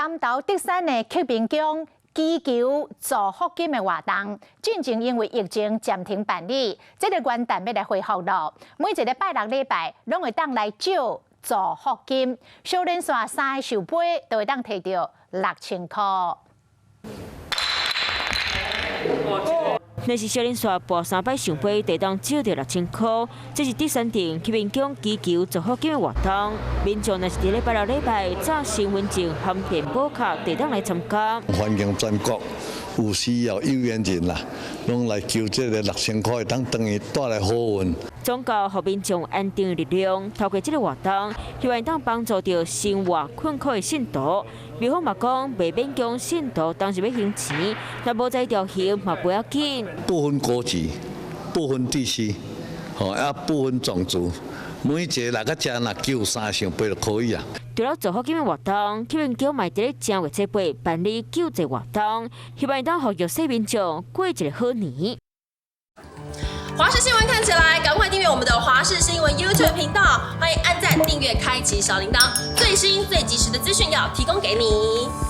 南投德山的启明宫祈求助福金的活动，进前因为疫情暂停办理，这个元旦要来恢复咯。每一个拜六礼拜，拢会当来借助福金，小人线3个寿杯都会当摕到6000块。 那是小人线跋3摆上杯，地当借到6000块。这是第3场启明宫祈求助福金的活动。民众若是伫拜六礼拜早身份证含电保卡，地当来参加。欢迎全国有需要有缘人啦，拢来求这个6000块，当于带来好运。宗教和民众安定力量，透过这个活动，希望当帮助到生活困苦的信徒。庙方嘛讲，未勉强信徒当时要行钱，若无在条行嘛不要紧。不分国籍，不分地区，也不分种族，每一个来个遮若求3上杯就可以啊。除了助福金的活动，启明宫嘛伫咧正月初8办理救济活动，希望当予弱势民众过一个好年。华视新闻看起来，赶快订阅我们的华视新闻 YouTube 频道，欢迎按赞、订阅、开启小铃铛，最新最及时的资讯要提供给你。